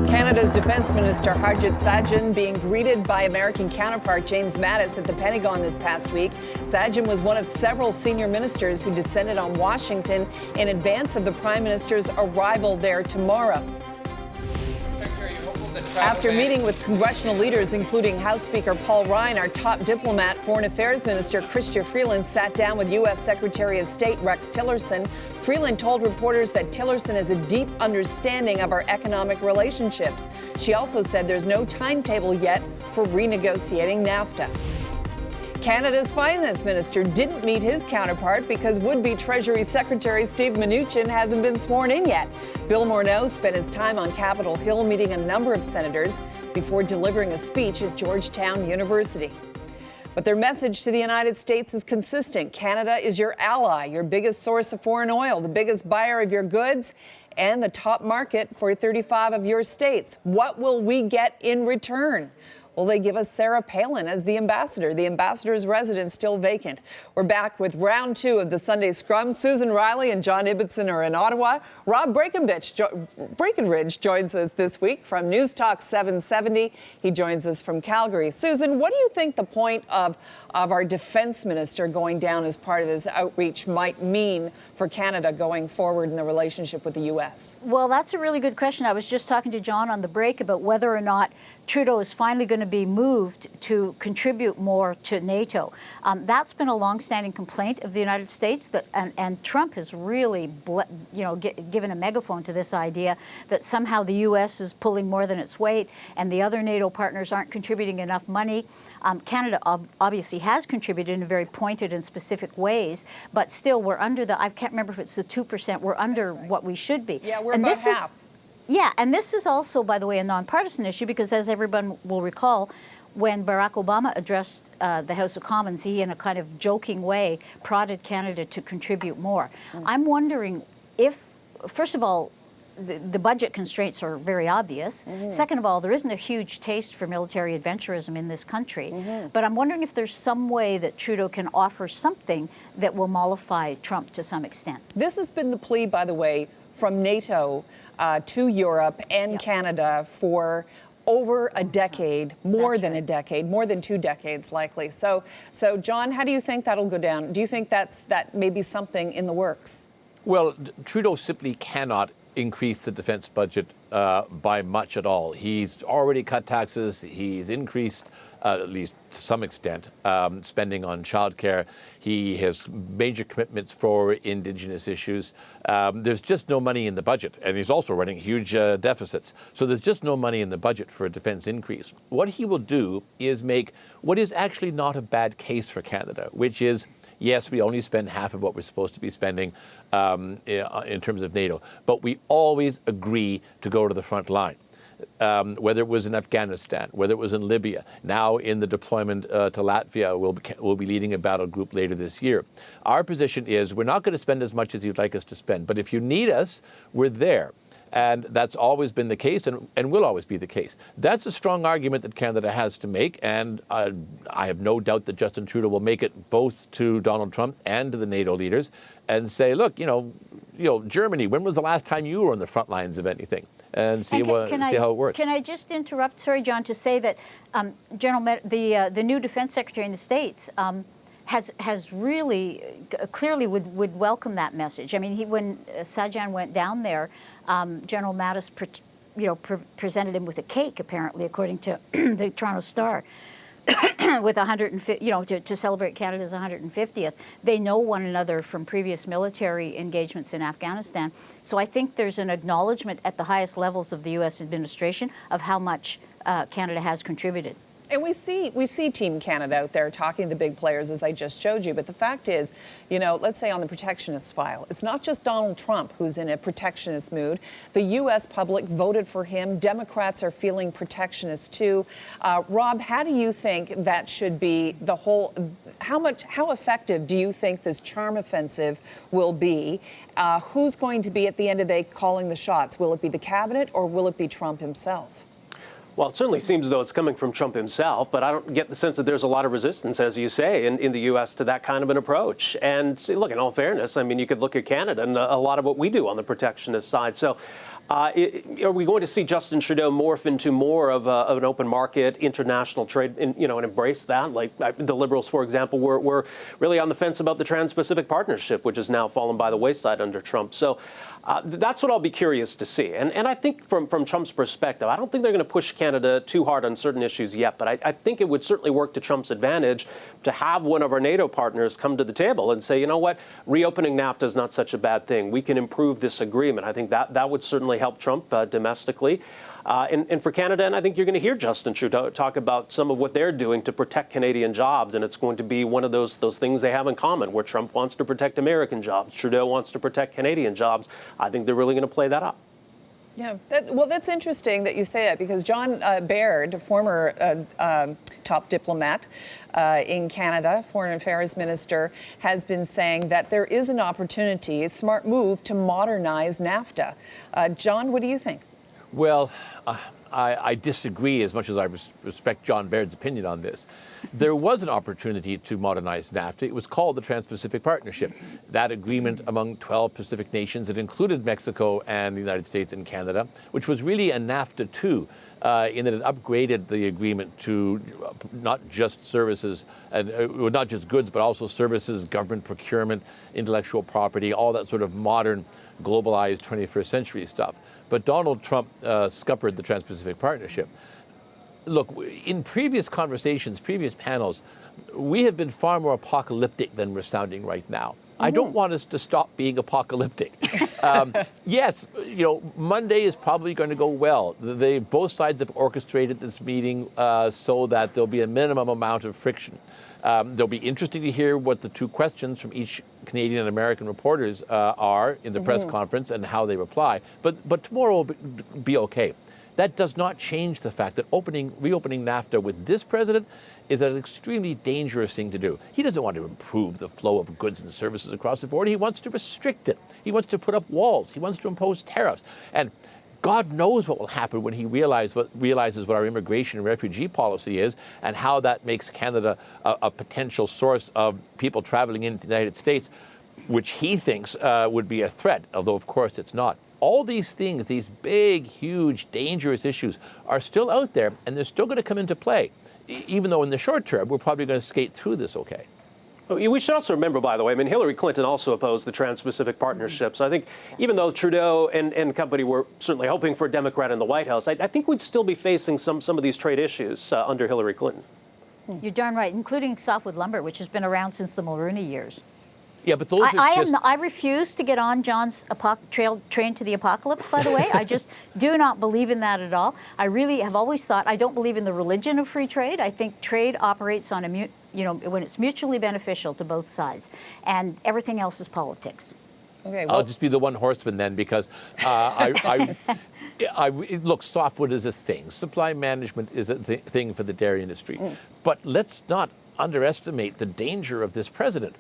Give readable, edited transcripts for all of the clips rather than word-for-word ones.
Canada's Defence Minister Harjit Sajjan being greeted by American counterpart James Mattis at the Pentagon this past week. Sajjan was one of several senior ministers who descended on Washington in advance of the Prime Minister's arrival there tomorrow. After meeting with congressional leaders, including House Speaker Paul Ryan, our top diplomat, Foreign Affairs Minister Chrystia Freeland sat down with U.S. Secretary of State Rex Tillerson. Freeland told reporters that Tillerson has a deep understanding of our economic relationships. She also said there's no timetable yet for renegotiating NAFTA. Canada's finance minister didn't meet his counterpart because would-be Treasury Secretary Steve Mnuchin hasn't been sworn in yet. Bill Morneau spent his time on Capitol Hill meeting a number of senators before delivering a speech at Georgetown University. But their message to the United States is consistent. Canada is your ally, your biggest source of foreign oil, the biggest buyer of your goods, and the top market for 35 of your states. What will we get in return? Will they give us Sarah Palin as the ambassador? The ambassador's residence still vacant. We're back with round two of the Sunday Scrum. Susan Riley and John Ibbotson are in Ottawa. Rob Breckenridge joins us this week from News Talk 770. He joins us from Calgary. Susan, what do you think the point of our defense minister going down as part of this outreach might mean for Canada going forward in the relationship with the U.S.? Well, that's a really good question. I was just talking to John on the break about whether or not Trudeau is finally going to be moved to contribute more to NATO. That's been a longstanding complaint of the United States, and Trump has really, given a megaphone to this idea that somehow the U.S. is pulling more than its weight and the other NATO partners aren't contributing enough money. Canada obviously has contributed in very pointed and specific ways, but still we're under I can't remember if it's the 2%, we're under what we should be. Yeah, we're about half. Yeah, and this is also, by the way, a nonpartisan issue because, as everyone will recall, when Barack Obama addressed the House of Commons, he, in a kind of joking way, prodded Canada to contribute more. I'm wondering if, first of all, the budget constraints are very obvious. Second of all, there isn't a huge taste for military adventurism in this country. But I'm wondering if there's some way that Trudeau can offer something that will mollify Trump to some extent. This has been the plea, by the way, from NATO to Europe and Canada for over a decade, more than 2 decades likely. So John, how do you think that'll go down? Do you think that may be something in the works? Well, Trudeau simply cannot increase the defense budget by much at all. He's already cut taxes. He's increased, at least to some extent, spending on childcare. He has major commitments for Indigenous issues. There's just no money in the budget, and he's also running huge deficits. So there's just no money in the budget for a defense increase. What he will do is make what is actually not a bad case for Canada, which is, yes, we only spend half of what we're supposed to be spending in terms of NATO, but we always agree to go to the front line. Whether it was in Afghanistan, whether it was in Libya, now in the deployment to Latvia, we'll be leading a battle group later this year. Our position is we're not going to spend as much as you'd like us to spend, but if you need us, we're there. And that's always been the case and will always be the case. That's a strong argument that Canada has to make, and I have no doubt that Justin Trudeau will make it both to Donald Trump and to the NATO leaders and say, look, Germany, when was the last time you were on the front lines of anything? And see how it works. Can I just interrupt, sorry, John, to say that the new Defense Secretary in the States has really clearly would welcome that message. I mean, when Sajjan went down there, General Mattis presented him with a cake, apparently, according to the Toronto Star. With 150, to celebrate Canada's 150th. They know one another from previous military engagements in Afghanistan. So I think there's an acknowledgement at the highest levels of the U.S. administration of how much Canada has contributed. And we see Team Canada out there talking to the big players, as I just showed you. But the fact is, let's say on the protectionist file, it's not just Donald Trump who's in a protectionist mood. The U.S. public voted for him. Democrats are feeling protectionist too. Rob, how do you think that should be how effective do you think this charm offensive will be? Who's going to be at the end of the day calling the shots? Will it be the cabinet or will it be Trump himself? Well, it certainly seems as though it's coming from Trump himself, but I don't get the sense that there's a lot of resistance, as you say, in the U.S. to that kind of an approach. And look, in all fairness, I mean, you could look at Canada and a lot of what we do on the protectionist side. So Are we going to see Justin Trudeau morph into more of an open market, international trade, and embrace that? Like the Liberals, for example, were really on the fence about the Trans-Pacific Partnership, which has now fallen by the wayside under Trump. So that's what I'll be curious to see. And I think from Trump's perspective, I don't think they're going to push Canada too hard on certain issues yet, but I think it would certainly work to Trump's advantage to have one of our NATO partners come to the table and say, you know what, reopening NAFTA is not such a bad thing. We can improve this agreement. I think that would certainly help Trump domestically. And for Canada, and I think you're going to hear Justin Trudeau talk about some of what they're doing to protect Canadian jobs, and it's going to be one of those things they have in common, where Trump wants to protect American jobs, Trudeau wants to protect Canadian jobs. I think they're really going to play that up. Yeah, that's interesting that you say that, because John Baird, former top diplomat in Canada, Foreign Affairs Minister, has been saying that there is an opportunity, a smart move to modernize NAFTA. John, what do you think? Well, I disagree as much as I respect John Baird's opinion on this. There was an opportunity to modernize NAFTA. It was called the Trans-Pacific Partnership. That agreement among 12 Pacific nations, it included Mexico and the United States and Canada, which was really a NAFTA 2 in that it upgraded the agreement to not just services, and not just goods, but also services, government procurement, intellectual property, all that sort of modern, globalized 21st century stuff. But Donald Trump scuppered the Trans-Pacific Partnership. Look, in previous conversations, previous panels, we have been far more apocalyptic than we're sounding right now. I don't want us to stop being apocalyptic. Yes, Monday is probably going to go well. Both sides have orchestrated this meeting so that there'll be a minimum amount of friction. There'll be interesting to hear what the two questions from each Canadian and American reporters are in the press conference and how they reply. But tomorrow will be okay. That does not change the fact that reopening NAFTA with this president is an extremely dangerous thing to do. He doesn't want to improve the flow of goods and services across the border. He wants to restrict it. He wants to put up walls. He wants to impose tariffs. And God knows what will happen when he realizes what our immigration and refugee policy is, and how that makes Canada a potential source of people traveling into the United States, which he thinks would be a threat, although of course it's not. All these things, these big, huge, dangerous issues are still out there, and they're still going to come into play, even though in the short term, we're probably going to skate through this okay. We should also remember, by the way, Hillary Clinton also opposed the Trans-Pacific Partnership. So I think even though Trudeau and company were certainly hoping for a Democrat in the White House, I think we'd still be facing some of these trade issues under Hillary Clinton. You're darn right, including softwood lumber, which has been around since the Mulroney years. Yeah, but those I refuse to get on John's train to the apocalypse, by the way. I just do not believe in that at all. I really have always thought, I don't believe in the religion of free trade. I think trade operates on when it's mutually beneficial to both sides, and everything else is politics. Okay, well, I'll just be the one horseman then, because look, softwood is a thing. Supply management is a thing for the dairy industry. But let's not underestimate the danger of this president,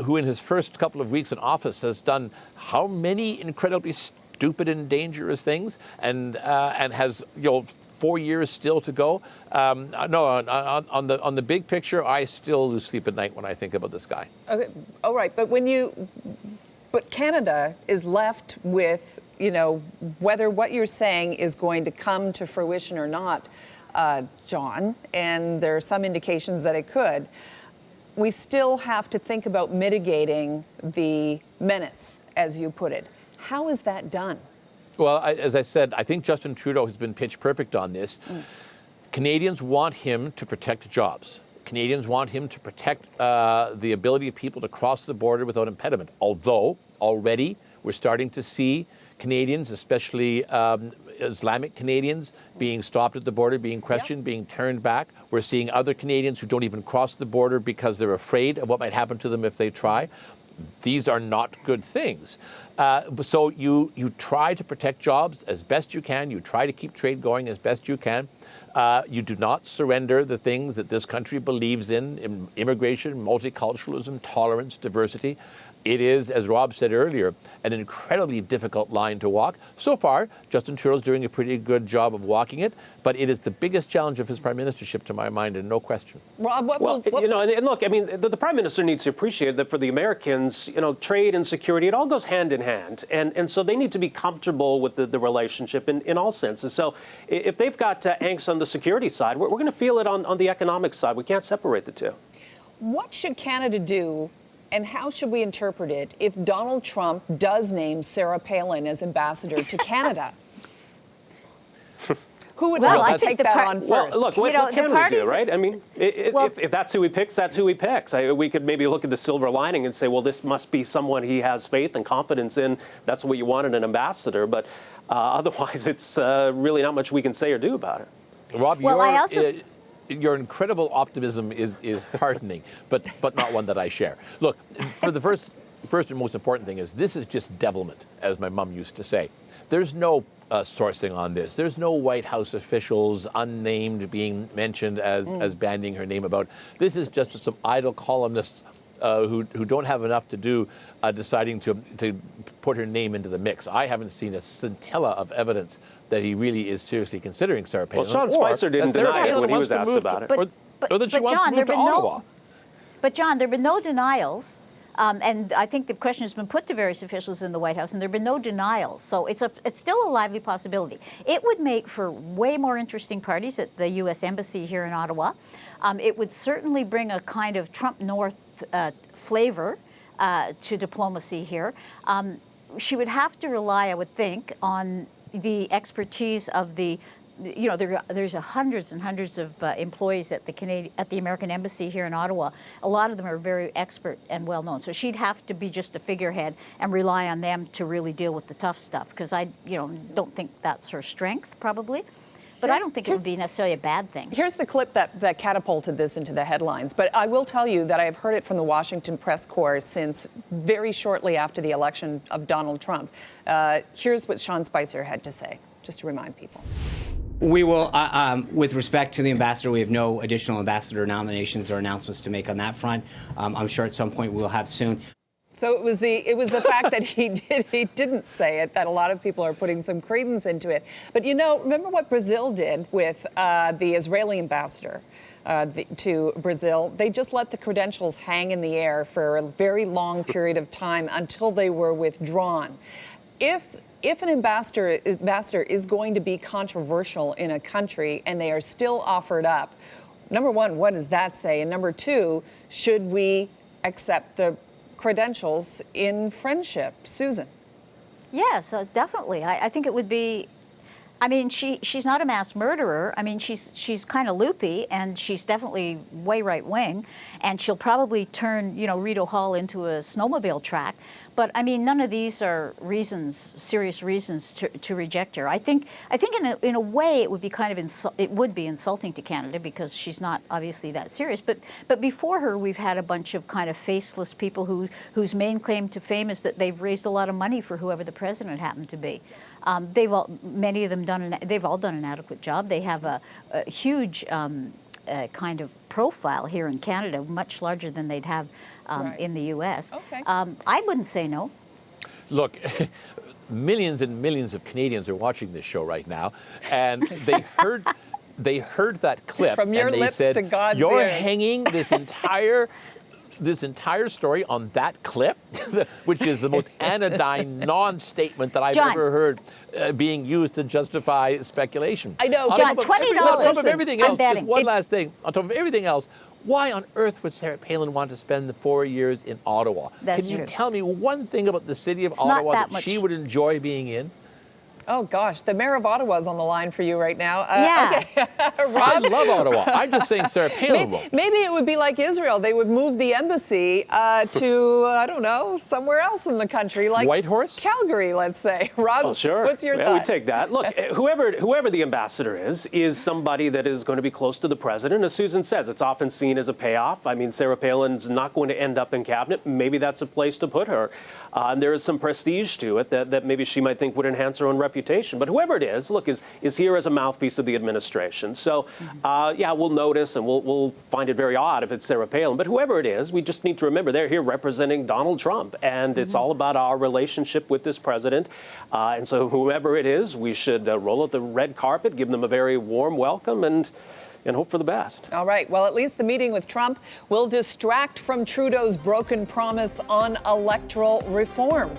who in his first couple of weeks in office has done how many incredibly stupid and dangerous things, and has 4 years still to go. No, on the big picture, I still lose sleep at night when I think about this guy. okay, all right, but Canada is left with, whether what you're saying is going to come to fruition or not, John, and there are some indications that it could. We still have to think about mitigating the menace, as you put it. How is that done? Well, as I said, I think Justin Trudeau has been pitch perfect on this. Canadians want him to protect jobs. Canadians want him to protect the ability of people to cross the border without impediment. Although already we're starting to see Canadians, especially Islamic Canadians, being stopped at the border, being questioned, being turned back. We're seeing other Canadians who don't even cross the border because they're afraid of what might happen to them if they try. These are not good things. So you try to protect jobs as best you can. You try to keep trade going as best you can. You do not surrender the things that this country believes in immigration, multiculturalism, tolerance, diversity. It is, as Rob said earlier, an incredibly difficult line to walk. So far, Justin Trudeau's doing a pretty good job of walking it, but it is the biggest challenge of his prime ministership, to my mind, and no question. Rob, Well, you know, and look, I mean, the prime minister needs to appreciate that for the Americans, you know, trade and security, it all goes hand in hand. And so they need to be comfortable with the relationship in all senses. So if they've got angst on the security side, we're going to feel it on the economic side. We can't separate the two. what should Canada do, and how should we interpret it if Donald Trump does name Sarah Palin as ambassador to Canada? Who would like to take that on first? Well, look, what can we do, right? I mean, if that's who he picks, that's who he picks. We could maybe look at the silver lining and say, well, this must be someone he has faith and confidence in. That's what you want in an ambassador. But otherwise, it's really not much we can say or do about it. Rob, your incredible optimism is heartening, but not one that I share. Look, for the first and most important thing is this is just devilment, as my mom used to say. There's no sourcing on this. There's no White House officials unnamed being mentioned as bandying her name about. This is just some idle columnists who don't have enough to do deciding to put her name into the mix. I haven't seen a scintilla of evidence that he really is seriously considering Sarah Palin. Well, Sean Spicer didn't deny it when he was asked about it. Or that she wants to move to Ottawa. But John, there have been no denials. And I think the question has been put to various officials in the White House, and there have been no denials. So it's still a lively possibility. It would make for way more interesting parties at the U.S. Embassy here in Ottawa. It would certainly bring a kind of Trump North flavor to diplomacy here. She would have to rely, I would think, on the expertise of the. You know, there's hundreds and hundreds of employees at the American Embassy here in Ottawa. A lot of them are very expert and well known. So she'd have to be just a figurehead and rely on them to really deal with the tough stuff. Because I, don't think that's her strength, probably. But I don't think it would be necessarily a bad thing. Here's the clip that catapulted this into the headlines. But I will tell you that I have heard it from the Washington press corps since very shortly after the election of Donald Trump. Here's what Sean Spicer had to say, just to remind people. We will, with respect to the ambassador, we have no additional ambassador nominations or announcements to make on that front. I'm sure at some point we will have soon. So it was the fact that he didn't say it that a lot of people are putting some credence into it. But remember what Brazil did with the Israeli ambassador to Brazil? They just let the credentials hang in the air for a very long period of time until they were withdrawn. If an ambassador is going to be controversial in a country and they are still offered up, number one, what does that say? And number two, should we accept the credentials in friendship? Susan? Yes, definitely. I think it would be. I mean, she's not a mass murderer. I mean, she's kind of loopy, and she's definitely way right wing, and she'll probably turn Rideau Hall into a snowmobile track. But I mean, none of these are serious reasons to reject her. I think in a way it would be kind of insulting to Canada because she's not obviously that serious. But before her, we've had a bunch of kind of faceless people whose main claim to fame is that they've raised a lot of money for whoever the president happened to be. Many of them they've all done an adequate job. They have a huge kind of profile here in Canada, much larger than they'd have in the U.S. Okay. I wouldn't say no. Look, millions and millions of Canadians are watching this show right now, and they heard that clip from your and they lips said, to God's "You're ears." hanging this entire story on that clip," which is the most anodyne non-statement that I've ever heard being used to justify speculation. I know, John, $20. On top of everything else, just one last thing. On top of everything else, why on earth would Sarah Palin want to spend the 4 years in Ottawa? That's Can you true. tell me one thing about the city of Ottawa that she would enjoy being in? Oh, gosh, the mayor of Ottawa is on the line for you right now. Yeah. Okay. I Rob? love Ottawa. I'm just saying Sarah Palin won't. Maybe it would be like Israel. They would move the embassy to, I don't know, somewhere else in the country, like Whitehorse? Calgary, let's say. Rob, Oh, sure. what's your Yeah, thought? we take that. Look, whoever the ambassador is somebody that is going to be close to the president. As Susan says, it's often seen as a payoff. I mean, Sarah Palin's not going to end up in cabinet. Maybe that's a place to put her. And there is some prestige to it that maybe she might think would enhance her own reputation. reputation. But whoever it is, look, is here as a mouthpiece of the administration. So, yeah, we'll notice and we'll find it very odd if it's Sarah Palin. But whoever it is, we just need to remember they're here representing Donald Trump. And it's all about our relationship with this president. And so whoever it is, we should roll out the red carpet, give them a very warm welcome, and hope for the best. All right. Well, at least the meeting with Trump will distract from Trudeau's broken promise on electoral reform.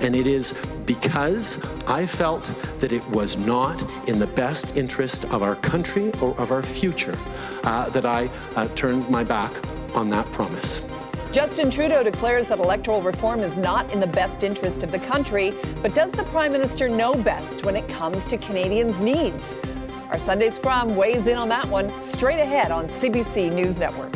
And it is because I felt that it was not in the best interest of our country or of our future that I turned my back on that promise. Justin Trudeau declares that electoral reform is not in the best interest of the country, but does the Prime Minister know best when it comes to Canadians' needs? Our Sunday Scrum weighs in on that one straight ahead on CBC News Network.